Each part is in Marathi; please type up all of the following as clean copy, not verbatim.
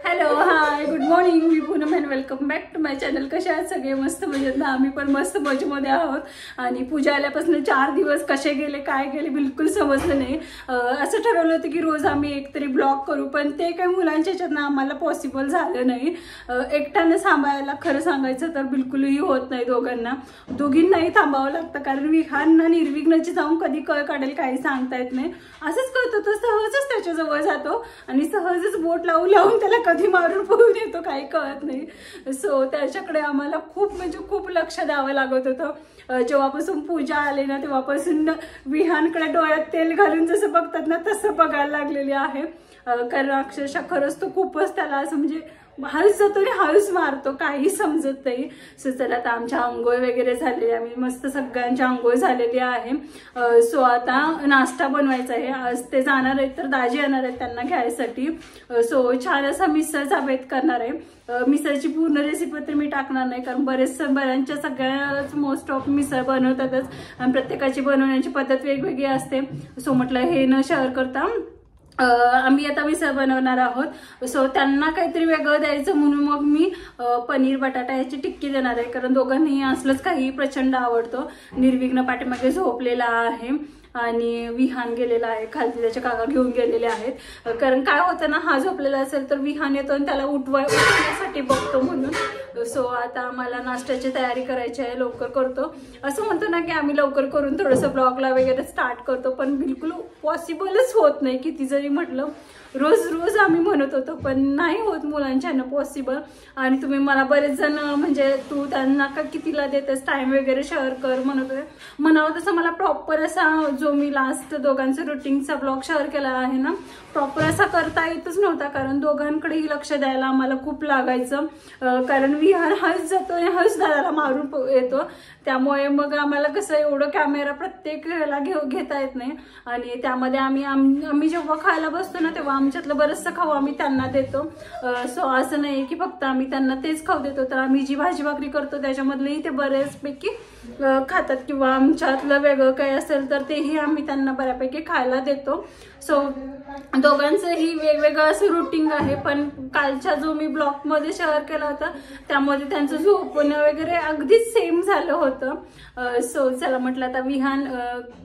हॅलो हाय गुड मॉर्निंग, मी Poonam and welcome back to my channel. कसे आहात सगळे? मस्त मजेत ना? आम्ही पण मस्त मजेमध्ये आहोत. आणि पूजा आल्यापासून 4 दिवस कसे गेले काय गेले बिलकुल समजलं नाही. असं ठरवलं होतं की रोज आम्ही एकतरी ब्लॉग करू, पण ते काही मुलांच्या ह्याच्यातनं आम्हाला पॉसिबल झालं नाही. एकट्यानं सांभाळायला खरं सांगायचं तर बिलकुलही होत नाही. दोघींनाही थांबावं लागतं, कारण विहान आणि निर्विघ्नाची जाऊन कधी कळ काढेल काही सांगता येत नाही. असंच कळतं तो सहजच त्याच्याजवळ जातो आणि सहजच बोट लावून त्याला कधी मारून पळून येतो काही कळत नाही. सो त्याच्याकडे आम्हाला खूप लक्ष द्यावं लागत होतं. जेव्हापासून पूजा आले ना तेव्हापासून विहानकडे डोळ्यात तेल घालून जसं बघतात ना तसं बघायला लागलेली आहे. कारण अक्षरशः खरंच तो खूपच त्याला असं म्हणजे हळूच जातो आणि हळूच मारतो, काही समजत नाही. सो चला आता आमच्या आंघोळ वगैरे झालेली, आम्ही मस्त सगळ्यांची आंघोळ झालेली आहे. सो आता नाश्ता बनवायचा आहे. आज ते जाणार आहेत तर दाजी येणार आहेत त्यांना घ्यायसाठी. सो छान असा मिसळचा बेत करणार आहे. मिसळची पूर्ण रेसिपी तर मी टाकणार नाही, कारण बऱ्याचच्या सगळ्याच मोस्ट ऑफ मिसळ बनवतातच आणि प्रत्येकाची बनवण्याची पद्धत वेगवेगळी असते. सो म्हटलं हे न शेअर करता आम्ही आता मिसळ बनवणार आहोत. सो त्यांना काहीतरी वेगळं द्यायचं म्हणून मग मी पनीर बटाटा याची टिक्की देणार आहे, कारण दोघांनी असलंच काही प्रचंड आवडतं. निर्विघ्न पाठीमागे झोपलेला आहे आणि विहान गेलेला आहे खालती, त्याचे काका घेऊन गेलेले आहेत. कारण काय होतं ना, हा झोपलेला असेल तर विहान येतो आणि त्याला उठवण्यासाठी बघतो म्हणून. सो आता आम्हाला नाश्त्याची तयारी करायची आहे, लवकर करतो. असं म्हणतो ना की आम्ही लवकर करून थोडंसं ब्लॉगला वगैरे स्टार्ट करतो, पण बिलकुल पॉसिबलच होत नाही. किती जरी म्हटलं रोज आम्ही म्हणत होतो, पण नाही होत मुलांच्यानं पॉसिबल. आणि तुम्ही मला बरेच जण म्हणजे तू त्यांना का कितीला देतेस टाइम वगैरे शेअर कर म्हणत होते. म्हणावं तसं मला प्रॉपर असा जो मी लास्ट दोघांचा रुटीनचा ब्लॉग शेअर केला आहे ना, प्रॉपर असा करता येतच नव्हता, कारण दोघांकडेही लक्ष द्यायला आम्हाला खूप लागायचं. कारण विहान हळूच जातो आणि हळूच दादाला मारून येतो, त्यामुळे मग आम्हाला कसं एवढं कॅमेरा प्रत्येक वेळेला घेता येत नाही. आणि त्यामध्ये आम्ही जेव्हा खायला बसतो ना तेव्हा आमच्यातलं बरंचसं खाऊ आम्ही त्यांना देतो. सो असं नाही की फक्त आम्ही त्यांना तेच खाऊ देतो, तर आम्ही जी भाजी भाकरी करतो त्याच्यामधलेही ते बऱ्याचपैकी खातात, किंवा आमच्यातलं वेगळं काही असेल तर तेही आम्ही त्यांना बऱ्यापैकी खायला देतो. सो दोघांचंही वेगवेगळं असं रुटीन आहे. पण कालच्या जो मी ब्लॉगमध्ये शेअर केला होता त्यामध्ये त्यांचं झोपणं वगैरे अगदीच सेम झालं होतं. सो चला म्हटलं आता विहान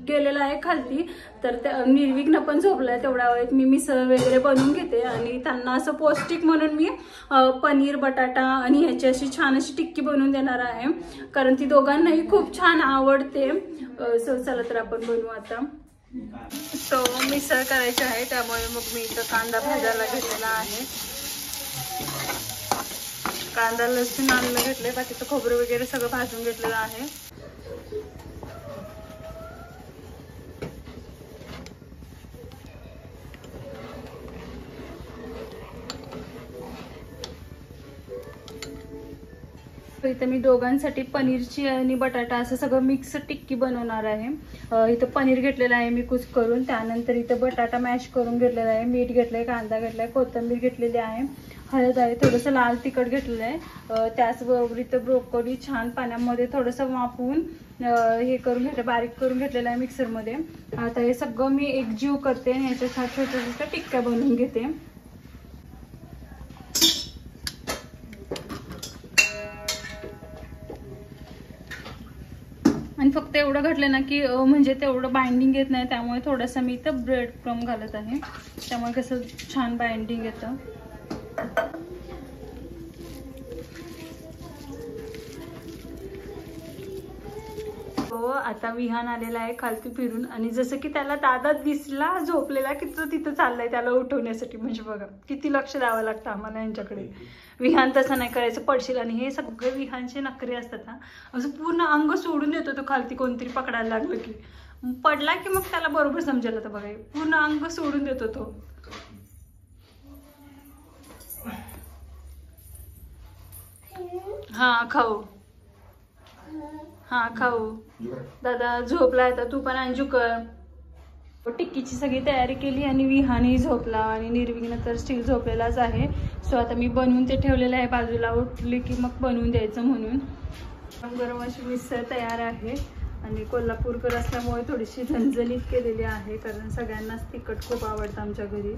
गेलेला आहे खालती, तर निर्विघ्न पण झोपलाय. तेवढ्या वेळेत मी मिसळ वगैरे बनवून घेते आणि त्यांना असं पौष्टिक म्हणून मी पनीर बटाटा आणि ह्याची अशी छान अशी टिक्की बनवून देणार आहे, कारण ती दोघांनाही खूप छान आवडते. सो चला तर आपण बनवू आता. सो मिसळ करायची आहे, त्यामुळे मग मी इथं कांदा भाजायला घेतलेला आहे. कांदा लसूण आणलं घेतलंय, बाकीचं खोबरं वगैरे सगळं भाजून घेतलेलं आहे. इथं मी दोघांसाठी पनीरची आणि बटाटा असं सगळं मिक्स टिक्की बनवणार आहे. इथं पनीर घेतलेलं आहे मी कुच करून, त्यानंतर इथं बटाटा मॅश करून घेतलेला आहे, मीठ घेतलंय, कांदा घेतलाय, कोथिंबीर घेतलेली आहे, हळद आहे, थोडंसं लाल तिखट घेतलेलं आहे. त्याचबरोबर इथं ब्रोकोली छान पाण्यामध्ये थोडंसं वाफवून हे करून घेतलं, बारीक करून घेतलेलं आहे मिक्सरमध्ये. आता हे सगळं मी एकजीव करते आणि याच्या छोट्या टिक्क्या बनवून घेते. आणि फक्त एवढं घातलं ना की म्हणजे तेवढं बाइंडिंग येत नाही, त्यामुळे थोडंसं मी इथं ब्रेड क्रम घालत आहे, त्यामुळे कसं छान बाइंडिंग येतं. हो आता विहान आलेला आहे खालती फिरून, आणि जसं की त्याला दादा दिसला झोपलेला की तो तिथं चाललाय त्याला उठवण्यासाठी. म्हणजे बघा किती लक्ष द्यावं लागतं आम्हाला यांच्याकडे. विहान तसं नाही करायचं, पडशील. आणि हे सगळे विहानचे नखरे असतात ना, असं पूर्ण अंग सोडून देतो तो खालती कोणतरी पकडायला लागलं की. पडला की मग त्याला बरोबर समजेल. तर बघा पूर्ण अंग सोडून देतो तो. हा खाऊ, हा खाऊ. दादा झोपला, आता तू पण अंजू कर. टिक्कीची सगळी तयारी केली आणि विहानही झोपला आणि निर्विघ्न तर स्टील झोपलेलाच आहे. सो आता मी बनवून ते ठेवलेलं आहे बाजूला, उठली की मग बनवून द्यायचं म्हणून. गरम अशी मिसळ तयार आहे आणि कोल्हापूरकर असल्यामुळे थोडीशी झणझणीत केलेली आहे, कारण सगळ्यांनाच तिखट खूप आवडतं आमच्या घरी.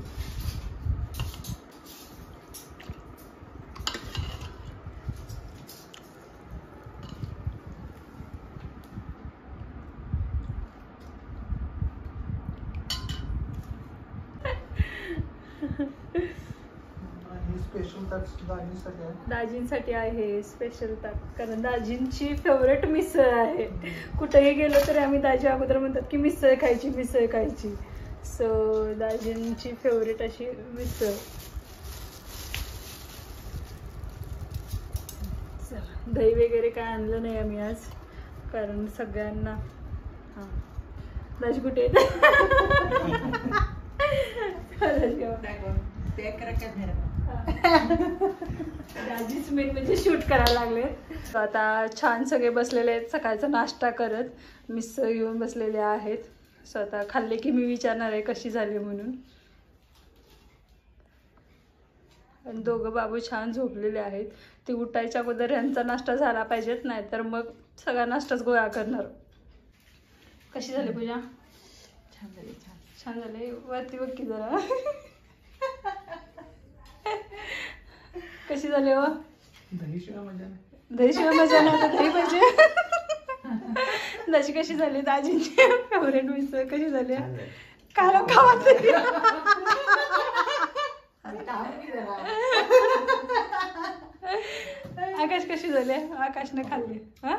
दाजींसाठी आहे स्पेशल ताक, कारण दाजींची फेवरेट मिसळ आहे. कुठेही गेलो तरी आम्ही दाजी अगोदर म्हणतात की मिसळ खायची मिसळ खायची. सो दाजींची फेवरेट अशी मिसळ. दही वगैरे काय आणलं नाही आम्ही आज, कारण सगळ्यांना हां दाजी कुठे दाजीच मेन म्हणजे शूट करायला लागले. आता छान सगळे बसलेले आहेत सकाळचा नाश्ता करत, मिसळ घेऊन बसलेले आहेत. सो आता खाल्ले की मी विचारणार आहे कशी झाली म्हणून. आणि दोघं बाबू छान झोपलेले आहेत. ते उठायच्या अगोदर यांचा नाश्ता झाला पाहिजेत, नाही तर मग सगळा नाश्ताच गोळा करणार. कशी झाली पूजा? छान झाली. छान झाले. वरती बघ की जरा. कशी झाली हो? दहीशिवाय मजा नाही. दहीशिवाय मजा नाही तर दही पाहिजे. दाजी कशी झाली? दाजींची फेवरेट मिसळ कशी झाली? काय खावा तरी. आकाश कशी झाली? आकाशने खाल्ली. हा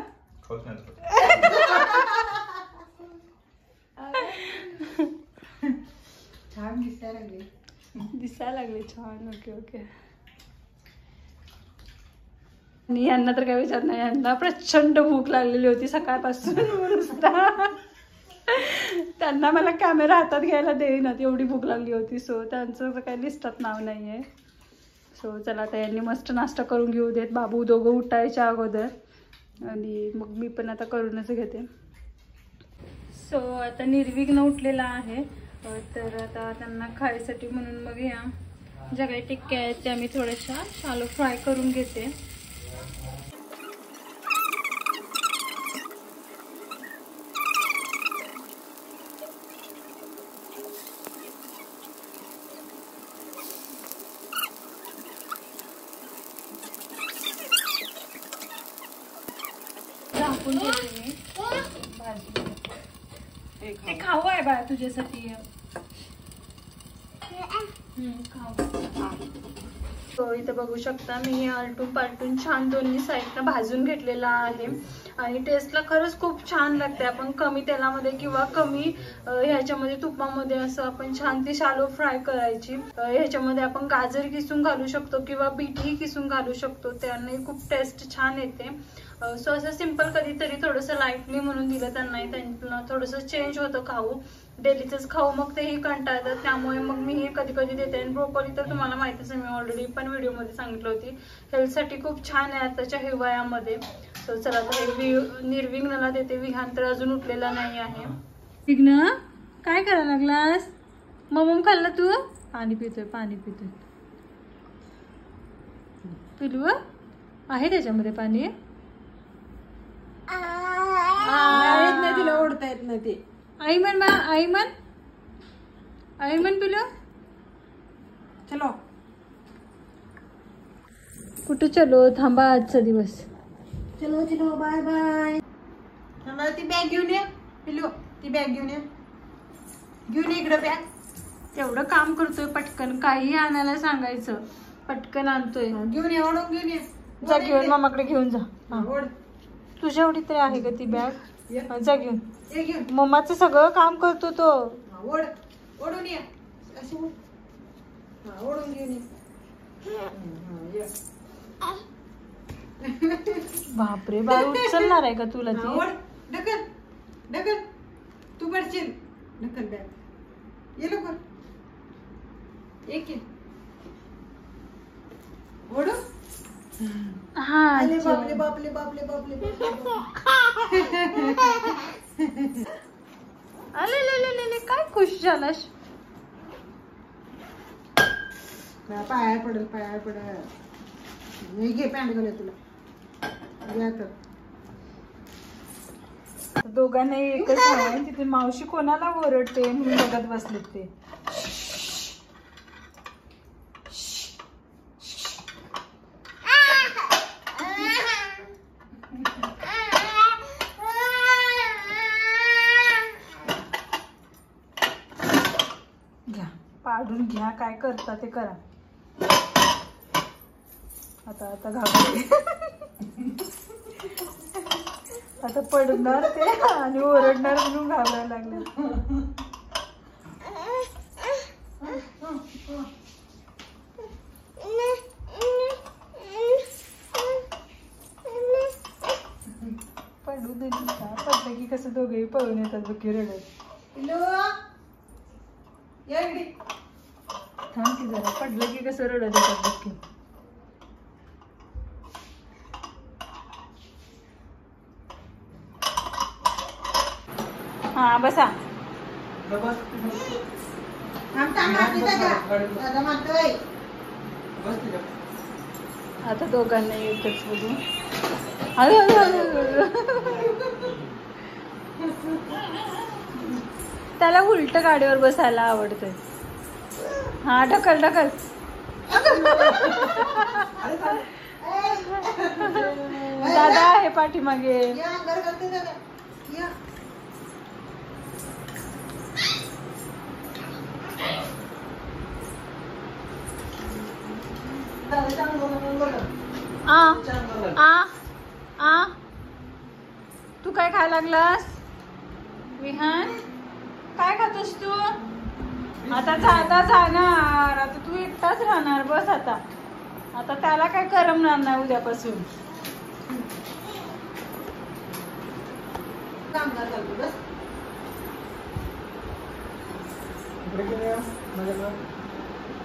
छान दिसायला लागले छान. Okay okay. आणि यांना तर काय विचार नाही, यांना प्रचंड भूक लागलेली होती सकाळपासून. त्यांना मला कॅमेरा हातात घ्यायला देईनात, एवढी भूक लागली होती. सो त्यांचं काही लिस्टात नाव नाही आहे. सो चला आता यांनी मस्त नाश्ता करून घेऊ देत. बाबू दोघं उठायच्या अगोदर, आणि मग मी पण आता करूनच घेते. सो आता निर्विघ्न उठलेला आहे, तर आता त्यांना खायसाठी म्हणून मग या ज्या काही टिक्क्या आहेत त्या मी थोड्याशा शालो फ्राय करून घेते. झाकून घेते मी भाजी. ते खाऊ आहे बाळा तुझ्यासाठी. खाऊ. इथं बघू शकता मी हे आलटून पालटून छान दोन्ही साईडनं भाजून घेतलेला आहे. आणि टेस्टला खरंच खूप छान लागते. आपण कमी तेलामध्ये किंवा कमी ह्याच्यामध्ये तुपामध्ये असं आपण छान ती शालो फ्राय करायची. ह्याच्यामध्ये आपण गाजर किसून घालू शकतो किंवा बीटही किसून घालू शकतो, त्याने खूप टेस्ट छान येते. सो असं सिंपल कधीतरी थोडंसं लाईटली म्हणून दिलं त्यांना थोडंसं चेंज होतं. खाऊ डेलीचंच खाऊ मग तेही कंटाळतात, त्यामुळे मग मी हे कधी कधी देते. आणि ब्रोकोली तर तुम्हाला माहितीच आहे, मी ऑलरेडी पण व्हिडिओमध्ये सांगितलं होती, हेल्थसाठी खूप छान आहे आताच्या हिवाळ्यामध्ये. सो चला आता हे निर्विघ्नला देते. विहान तर अजून उठलेला नाही आहे. विघ्न काय करायला लागलास? मम खाल्ला तू? पाणी पितोय पिलू आहे त्याच्यामध्ये पाणी. तिला ओढता येत नाही ते. आई म्हण पिलू. चलो कुठे चलो? थांबा आजचा दिवस. चलो बाय बाय. ती बॅग घेऊन ये पिलू, ती बॅग घेऊन ये इकडं बॅग. तेवढं काम करतोय पटकन, काही आणायला सांगायचं पटकन आणतोय. घेऊन ये, ओढून घेऊन ये. जा घेऊन मामाकडे घेऊन जा. ओढ. तुझ्या एवढी तरी आहे का ती बॅग? जा घेऊन. ये घेऊन. मम्माचं सगळं काम करतो तो. ओढून ये अशी ओढून घेऊन ये. बापरे बाळ उचलणार आहे का तुला ती? ढकल ढकल, तू पडशील. ढकल बॅग. ये लवकर. एक ओढू. हा बापले बापले बापले बापले आले काय खुश झालास? पाया पडेल घे पॅन्ट घाल तुला. दोघांना एकच आहे, तिथे मावशी कोणाला ओरडते म्हणून बघत बसले ते. पाडून घ्या, काय करता ते करा. आता घाबरले. आता पडणार ते आणि ओरडणार म्हणून घाबरायला लागले. पडू दे पडलं की कसं दोघेही पळून येतात बघी रडत. थांब की जरा, पडलं की कसं रडत येतात बघी. हा बसा. आता दोघांना एकच बघू. त्याला उलट गाडीवर बसायला आवडतंय. हा ढकल ढकल. दादा आहे पाठीमागे. तू काय खायला लागलास विहान? काय खातोस तू? आता जाणार. आता तू एकटाच राहणार. बस आता त्याला काय करमणार नाही उद्यापासून.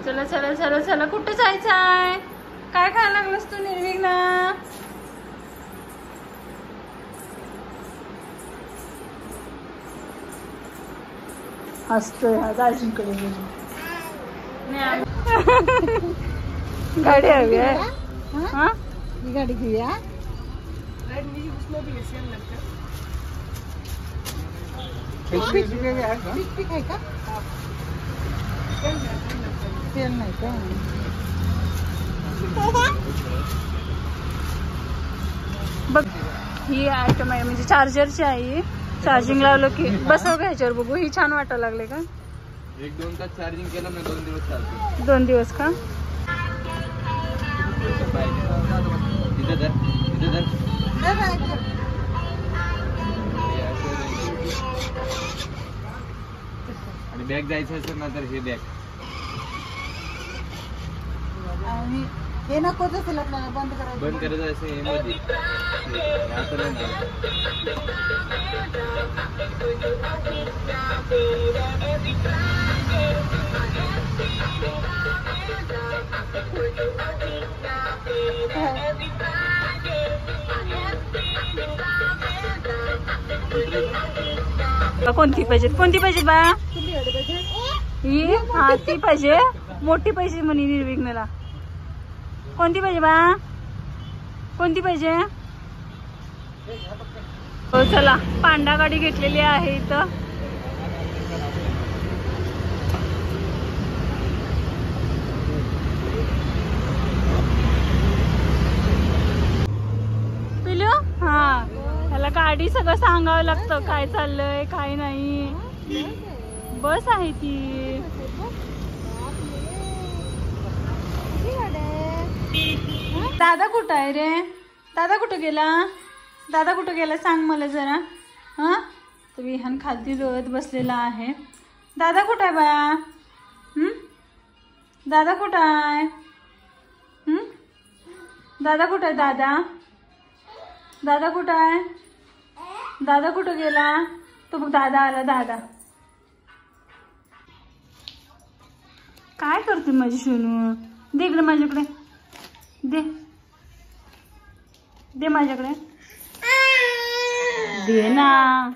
चला चला चला चला. कुठं जायचंय? काय खायला लागलास तू निर्विघ्न? हसतोय हा दाजींकडे गेली. गाडी हवी आहे. हा ही गाडी घेऊया. तेल नाही का? बघ ही आयटम आहे म्हणजे चार्जरची आहे. चार्जिंग लावलं की बसव घ्यायच्यावर बघू. ही छान वाटायला लागले का? 1-2 तास चार्जिंग केलं ना 2 दिवस चालते. 2 दिवस का? आणि बॅग जायचं असेल ना तर हे बॅग आणि हे नकोच असेल आपल्याला बंद करायचं असेल हे मध्ये असं नाही ना. कोणती पाहिजे बा? ही हा ती पाहिजे. मोठी पाहिजे म्हणे निर्विघ्नला. कोणती पाहिजे बा? कोणती पाहिजे? हो चला. पांडा गाडी घेतलेली आहे इथं. पिलू हा ह्याला गाडी सगळं सांगावं लागतं काय चाललंय काय नाही. बस आहे ती. दादा कुठं आहे रे? दादा कुठं गेला सांग मला जरा. हा तर विहान खालती लोळत बसलेला आहे. दादा कुठं आहे बा? दादा कुठं आहे? दादा कुठं आहे? दादा कुठं आहे? दादा कुठं गेला? तो बघ दादा आला. दादा काय करते माझी सोनू? दे इकडे माझ्याकडे. दे माझ्याकडे. दे ना.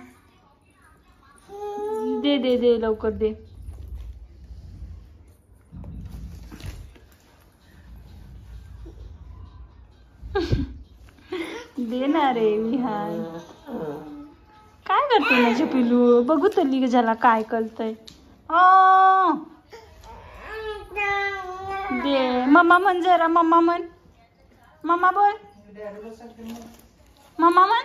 दे लवकर दे. दे ना रे विहान. काय करते माझे पिलू? बघू तरी ज्याला काय कळतंय. दे. मम्मा म्हण जरा. मम्मा म्हण. मम्मा बोल. मम्मा म्हण.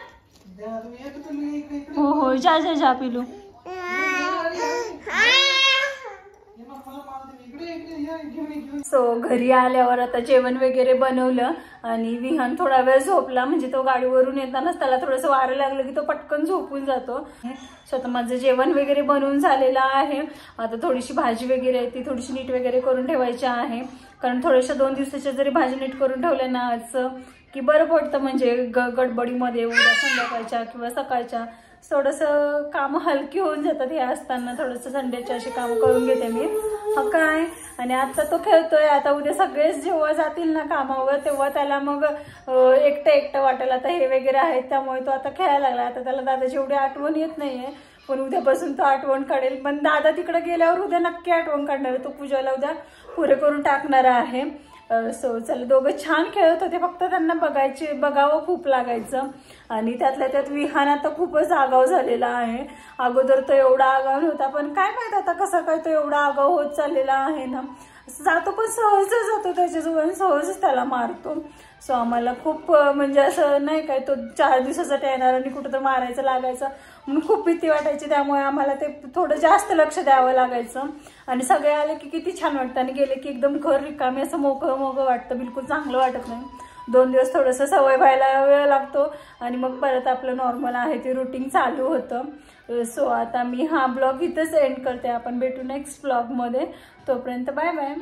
हो जा पिलू. सो घरी आल्यावर आता जेवण वगैरे बनवलं आणि विहान थोडा वेळ झोपला, म्हणजे तो गाडीवरून येतानाच त्याला थोडंसं वारं लागलं की तो पटकन झोपून जातो. सो आता माझं जेवण वगैरे बनवून झालेलं आहे. आता थोडीशी भाजी वगैरे आहे ती थोडीशी नीट वगैरे करून ठेवायची आहे, कारण थोड्याशा 2 दिवसाच्या जरी भाजी नीट करून ठेवल्या ना आज की बरं पडतं, म्हणजे गडबडीमध्ये उद्या संध्याकाळच्या किंवा सकाळच्या थोडंसं कामं हलकी होऊन जातात. हे असताना थोडंसं संडेचे अशी कामं करून घेते मी. हा काय, आणि आता तो खेळतोय. आता उद्या सगळेच जेव्हा जातील ना कामावर तेव्हा त्याला मग एकटं वाटेल. आता हे वगैरे आहेत त्यामुळे तो आता खेळायला लागला. आता त्याला दादाची एवढी आठवण येत नाहीये, पण उद्यापासून तो आठवण काढेल. पण दादा तिकडे गेल्यावर उद्या नक्की आठवण काढणार आहे. तो पूजाला उद्या पुरे करून टाकणार आहे. सो चला, दोघं छान खेळत होते, फक्त त्यांना बघावं खूप लागायचं. आणि त्यातल्या त्यात विहान आता खूपच आगाव झालेला आहे. अगोदर तो एवढा आगाव नव्हता, पण काय माहित आता कसं काय तो एवढा आगाव होत चाललेला आहे ना. जातो पण सहजच जातो त्याच्याजवळ, सहजच त्याला मारतो. सो आम्हाला खूप म्हणजे असं नाही काय तो 4 दिवसासाठी येणार आणि कुठं तर मारायचं लागायचं म्हणून खूप भीती वाटायची. त्यामुळे आम्हाला ते थोडं जास्त लक्ष द्यावं लागायचं. आणि सगळे आले की किती छान वाटतं आणि गेले की एकदम घर रिकामी असं मोकळं वाटतं, बिलकुल चांगलं वाटत नाही. 2 दिवस थोडंसं सवय व्हायला वेळ लागतो आणि मग परत आपलं नॉर्मल आहे ते रुटीन चालू होतं. सो आता मी हा ब्लॉग इथंच एंड करते. आपण भेटू नेक्स्ट ब्लॉगमध्ये. तोपर्यंत बाय बाय.